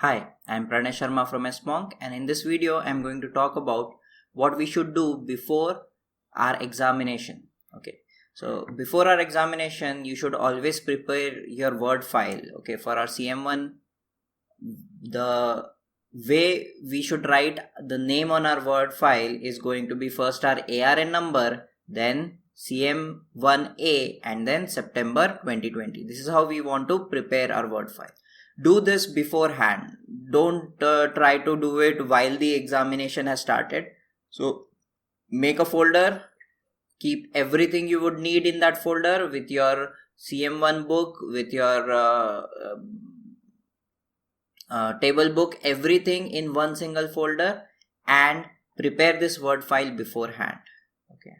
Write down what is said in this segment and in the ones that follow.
Hi, I'm Pranay Sharma from SMonk, and in this video I'm going to talk about what we should do before our examination. Okay, so before our examination you should always prepare your Word file. Okay, for our CM1, the way we should write the name on our Word file is going to be first our ARN number, then CM1A, and then September 2020. This is how we want to prepare our Word file. Do this beforehand. Don't try to do it while the examination has started. So make a folder, keep everything you would need in that folder with your CM1 book, with your table book, everything in one single folder, and prepare this Word file beforehand. Okay.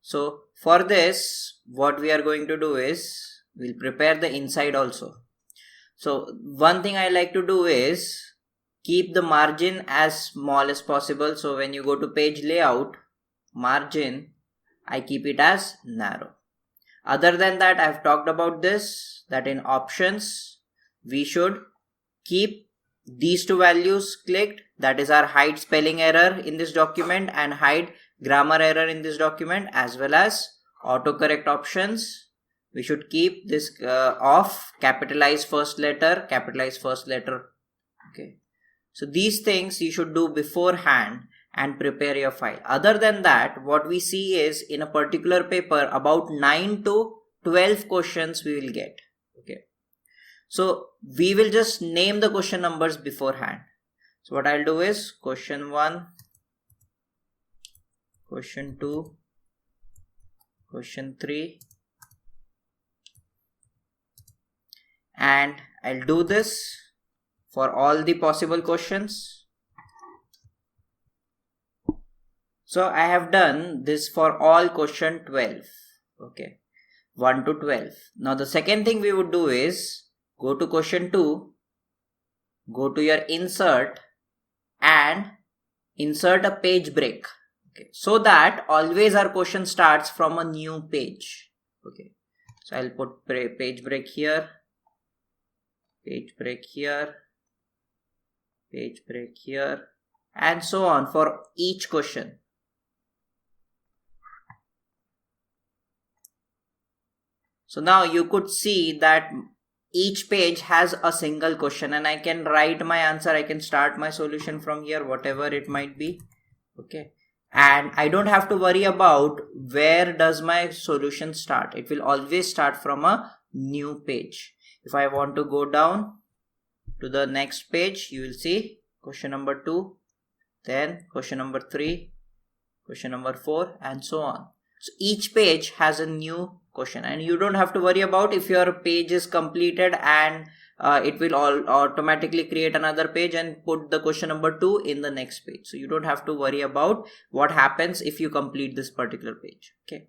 So for this, what we are going to do is we'll prepare the inside also. So one thing I like to do is keep the margin as small as possible. So when you go to page layout, margin, I keep it as narrow. Other than that, I've talked about this, that in options, we should keep these two values clicked. That is our hide spelling error in this document and hide grammar error in this document, as well as autocorrect options. We should keep this off, capitalize first letter. Okay. So these things you should do beforehand and prepare your file. Other than that, what we see is in a particular paper, about 9 to 12 questions we will get. Okay. So we will just name the question numbers beforehand. So what I'll do is question 1, question 2, question 3. And I'll do this for all the possible questions. So I have done this for all question 12. Okay, 1 to 12. Now the second thing we would do is go to question 2, go to your insert and insert a page break. Okay, so that always our question starts from a new page. Okay, so I'll put page break here, page break here, page break here, and so on for each question. So now you could see that each page has a single question and I can write my answer. I can start my solution from here, whatever it might be. Okay. And I don't have to worry about where does my solution start. It will always start from a new page. If I want to go down to the next page, you will see question number 2, then question number 3, question number 4, and so on. So each page has a new question and you don't have to worry about if your page is completed and it will automatically create another page and put the question number 2 in the next page. So you don't have to worry about what happens if you complete this particular page. Okay.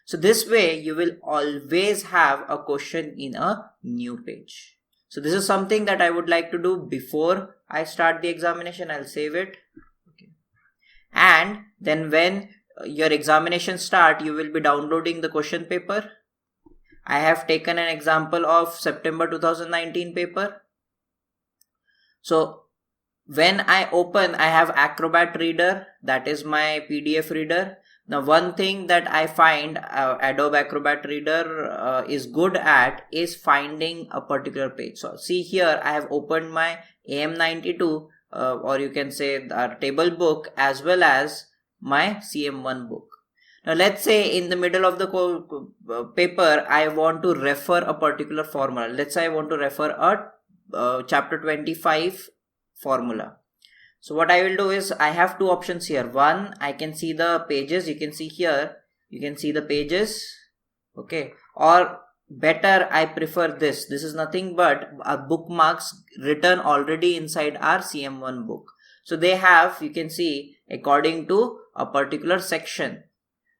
So this way you will always have a question in a new page. So this is something that I would like to do before I start the examination. I'll save it. Okay. And then when your examination start, you will be downloading the question paper. I have taken an example of September 2019 paper. So when I open, I have Acrobat Reader, that is my PDF reader. Now one thing that I find Adobe Acrobat Reader is good at is finding a particular page. So see here I have opened my AM92 or you can say our table book as well as my CM1 book. Now let's say in the middle of the paper I want to refer a particular formula. Let's say I want to refer a chapter 25 formula. So what I will do is I have two options here. One, I can see the pages. You can see here, you can see the pages. Okay. Or better, I prefer this. This is nothing but our bookmarks written already inside our CM1 book. So they have, you can see, according to a particular section.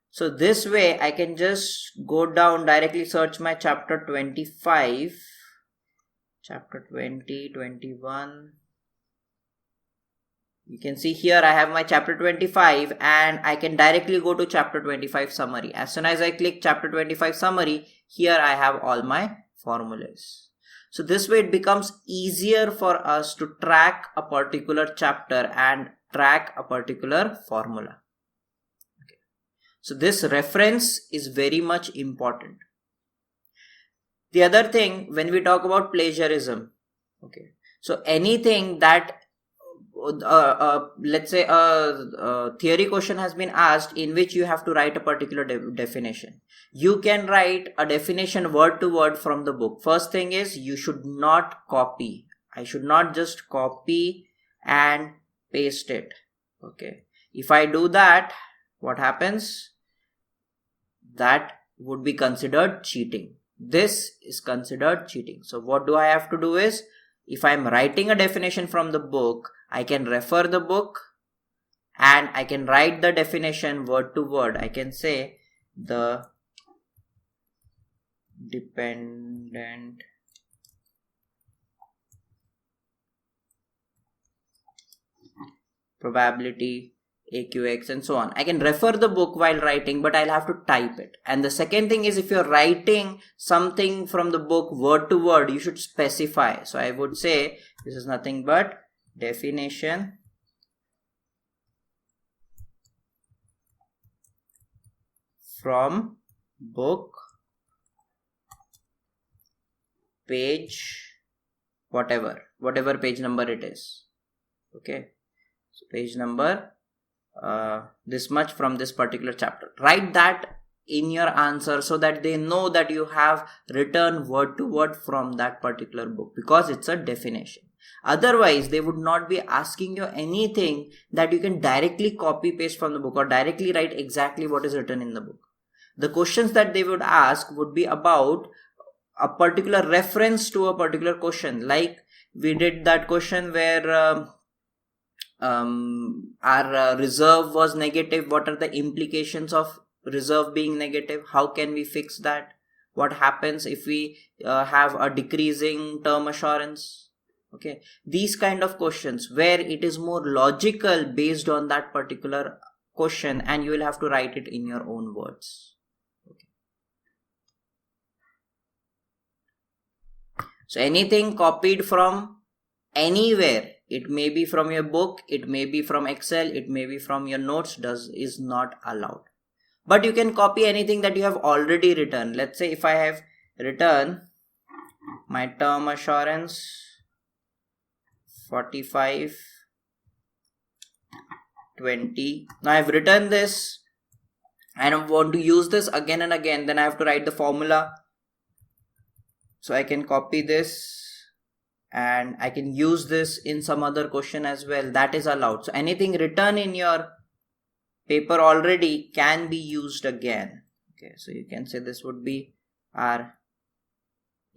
So this way I can just go down, directly search my chapter 25, chapter 20, 21. You can see here I have my chapter 25 and I can directly go to chapter 25 summary. As soon as I click chapter 25 summary, here I have all my formulas. So this way it becomes easier for us to track a particular chapter and track a particular formula. Okay. So this reference is very much important. The other thing, when we talk about plagiarism, okay, so anything that let's say a theory question has been asked in which you have to write a particular definition. You can write a definition word to word from the book. First thing is, you should not copy. I should not just copy and paste it. Okay. If I do that, what happens? That would be considered cheating. This is considered cheating. So what do I have to do is, if I'm writing a definition from the book, I can refer the book and I can write the definition word to word. I can say the dependent probability AQX and so on. I can refer the book while writing, but I'll have to type it. And the second thing is, if you're writing something from the book word to word, you should specify. So I would say this is nothing but definition from book, page, whatever page number it is. Okay, so page number this much from this particular chapter. Write that in your answer so that they know that you have written word to word from that particular book, because it's a definition. Otherwise, they would not be asking you anything that you can directly copy paste from the book or directly write exactly what is written in the book. The questions that they would ask would be about a particular reference to a particular question. Like we did that question where our reserve was negative. What are the implications of reserve being negative? How can we fix that? What happens if we have a decreasing term assurance? Okay, these kind of questions where it is more logical based on that particular question, and you will have to write it in your own words. Okay. So anything copied from anywhere, it may be from your book, it may be from Excel, it may be from your notes, is not allowed. But you can copy anything that you have already written. Let's say if I have written my term assurance 45 20. Now I have written this and I want to use this again and again. Then I have to write the formula. So I can copy this and I can use this in some other question as well. That is allowed. So anything written in your paper already can be used again. Okay, so you can say this would be our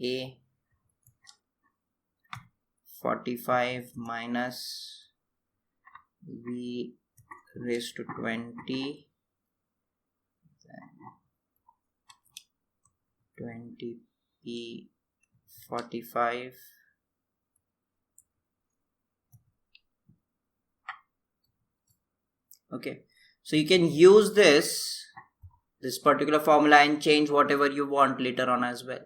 A 45 minus V raised to 20, 20p 45. Okay, so you can use this particular formula and change whatever you want later on as well.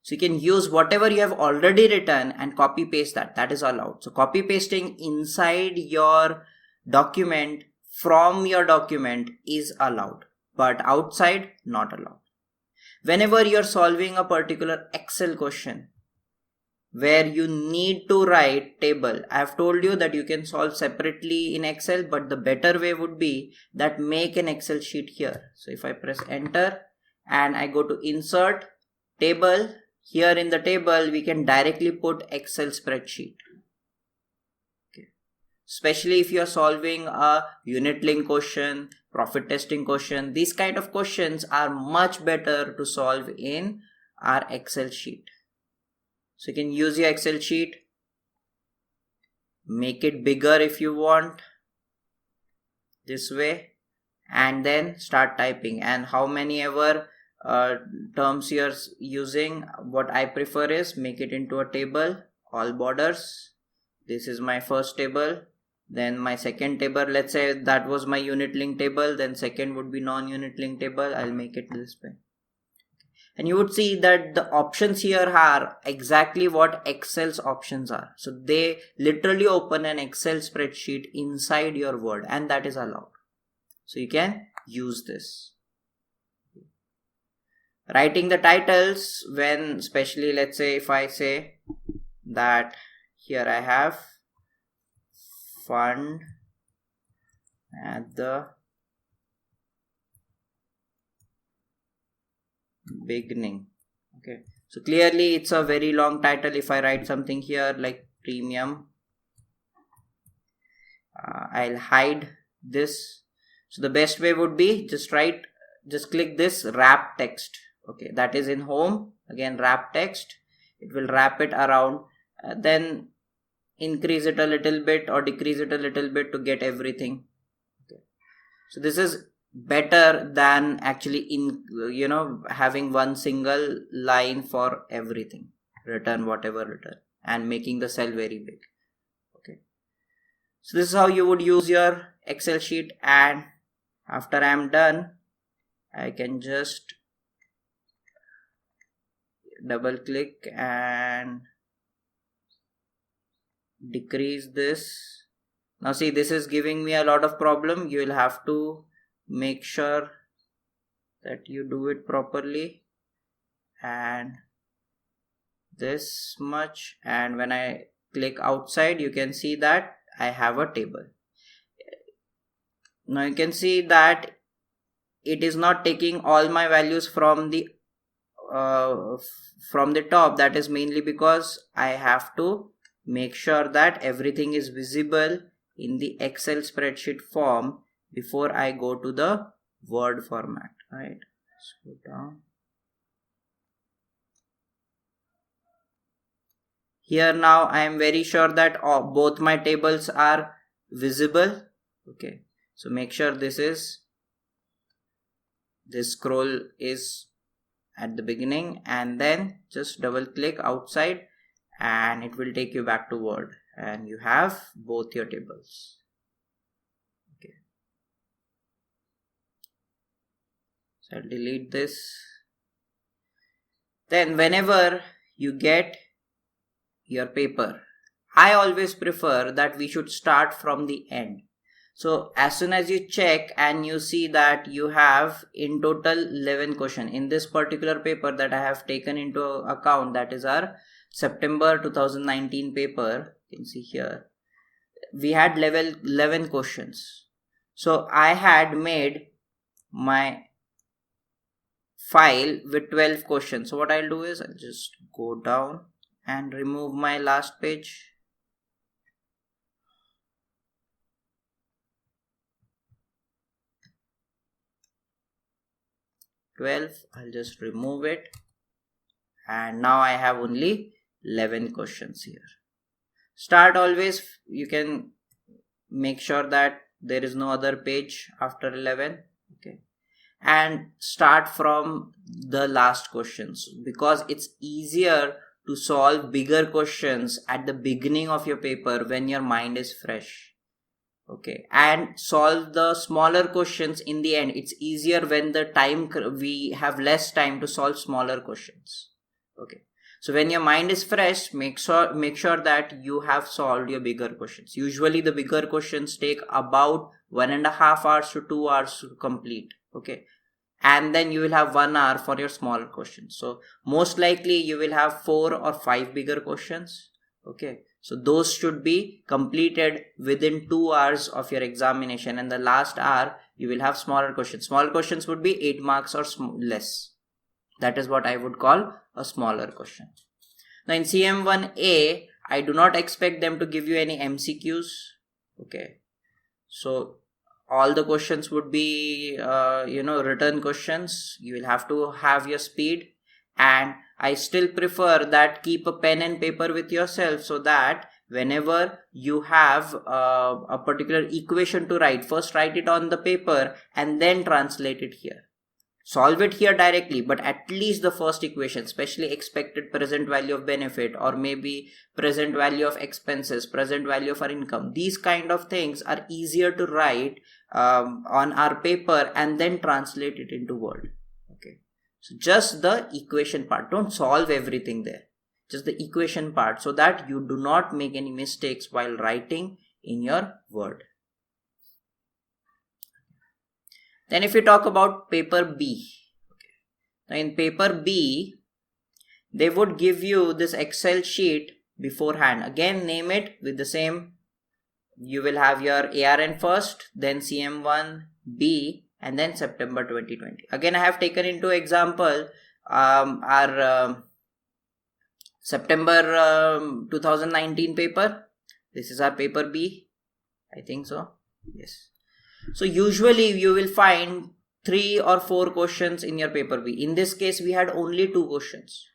So you can use whatever you have already written and copy paste that. That is allowed. So copy pasting inside your document from your document is allowed, but outside not allowed. Whenever you're solving a particular Excel question where you need to write table, I have told you that you can solve separately in Excel, but the better way would be that make an Excel sheet here. So if I press enter and I go to insert table, here in the table we can directly put Excel spreadsheet. Okay. Especially if you are solving a unit link question, profit testing question, these kind of questions are much better to solve in our Excel sheet. So you can use your Excel sheet, make it bigger if you want, this way, and then start typing. And how many ever terms you're using, what I prefer is make it into a table, all borders. This is my first table, then my second table, let's say that was my unit link table, then second would be non-unit link table. I'll make it this way. And you would see that the options here are exactly what Excel's options are. So they literally open an Excel spreadsheet inside your Word, and that is allowed. So you can use this. Writing the titles, when especially let's say if I say that here I have fund at the beginning. Okay, so clearly it's a very long title. If I write something here like premium, I'll hide this. So the best way would be just click this wrap text. Okay, that is in home. Again, wrap text. It will wrap it around. Then increase it a little bit or decrease it a little bit to get everything. Okay, so this is better than actually having one single line for everything, return whatever return, and making the cell very big. Okay, so this is how you would use your Excel sheet. And after I am done, I can just double click and decrease this. Now see, this is giving me a lot of problem. You will have to make sure that you do it properly. And this much, and when I click outside, you can see that I have a table. Now you can see that it is not taking all my values from the top. That is mainly because I have to make sure that everything is visible in the Excel spreadsheet form before I go to the Word format. Right, let's go down. Here now I am very sure that both my tables are visible. Okay, so make sure this scroll is at the beginning, and then just double click outside and it will take you back to Word, and you have both your tables. Okay, so I'll delete this. Then whenever you get your paper, I always prefer that we should start from the end. So as soon as you check and you see that you have in total 11 questions in this particular paper that I have taken into account, that is our September 2019 paper, you can see here we had level 11 questions. So I had made my file with 12 questions. So what I'll do is I'll just go down and remove my last page. I'll just remove it, and now I have only 11 questions here. Start always, you can make sure that there is no other page after 11. Okay, and start from the last questions, because it's easier to solve bigger questions at the beginning of your paper when your mind is fresh. Okay, and solve the smaller questions in the end. It's easier when we have less time to solve smaller questions. Okay, so when your mind is fresh, make sure that you have solved your bigger questions. Usually the bigger questions take about 1.5 hours to 2 hours to complete. Okay, and then you will have 1 hour for your smaller questions. So most likely you will have 4 or 5 bigger questions. Okay, so those should be completed within 2 hours of your examination, and the last hour you will have smaller questions. Smaller questions would be 8 marks or less. That is what I would call a smaller question. Now in CM1A, I do not expect them to give you any MCQs. Okay, so all the questions would be written questions. You will have to have your speed, and I still prefer that keep a pen and paper with yourself, so that whenever you have a particular equation to write, first write it on the paper and then translate it here. Solve it here directly, but at least the first equation, especially expected present value of benefit, or maybe present value of expenses, present value of our income, these kind of things are easier to write on our paper and then translate it into Word. Okay, So just the equation part, don't solve everything there, just the equation part, so that you do not make any mistakes while writing in your Word. Then if we talk about paper B, now in paper B, they would give you this Excel sheet beforehand. Again, name it with the same. You will have your ARN first, then CM1, B, and then September 2020. Again, I have taken into example our September 2019 paper. This is our paper B. I think so. Yes. So usually you will find 3 or 4 questions in your paper B. In this case, we had only 2 questions.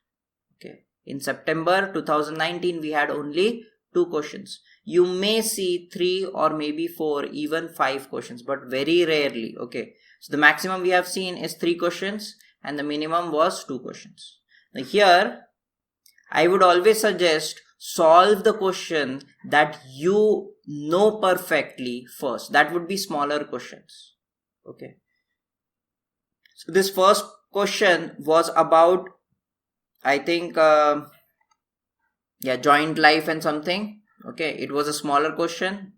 Okay. In September 2019, we had only 2 questions. You may see 3 or maybe 4, even 5 questions, but very rarely. Okay. So the maximum we have seen is 3 questions and the minimum was 2 questions. Now here, I would always suggest solve the question that you know perfectly first. That would be smaller questions. Okay. So this first question was about, I think, joint life and something. Okay, it was a smaller question,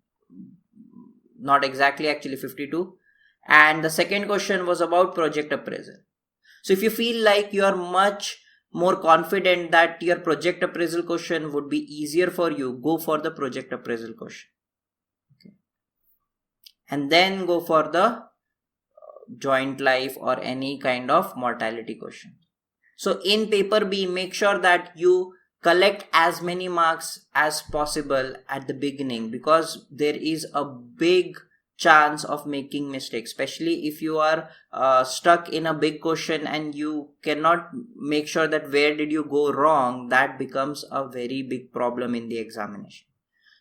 not exactly, actually 52. And the second question was about project appraisal. So if you feel like you are much more confident that your project appraisal question would be easier for you, go for the project appraisal question. Okay. And then go for the joint life or any kind of mortality question. So in paper B, make sure that you collect as many marks as possible at the beginning, because there is a big chance of making mistakes, especially if you are stuck in a big question and you cannot make sure that where did you go wrong. That becomes a very big problem in the examination.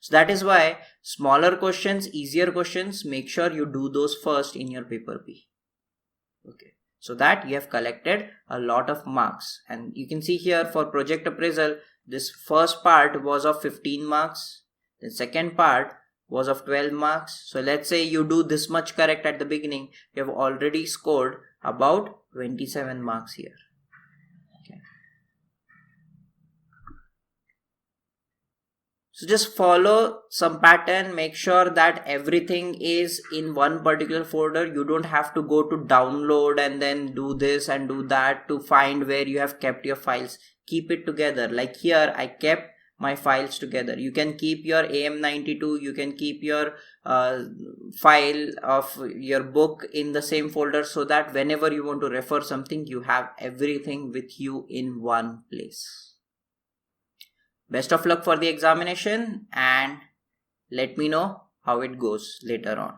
So that is why smaller questions, easier questions, make sure you do those first in your paper B. Okay. So that you have collected a lot of marks. And you can see here for project appraisal, this first part was of 15 marks. The second part was of 12 marks. So let's say you do this much correct at the beginning, you have already scored about 27 marks here. Okay. So just follow some pattern, make sure that everything is in one particular folder. You don't have to go to download and then do this and do that to find where you have kept your files. Keep it together. Like here, I kept my files together. You can keep your AM92, you can keep your file of your book in the same folder, so that whenever you want to refer something, you have everything with you in one place. Best of luck for the examination and let me know how it goes later on.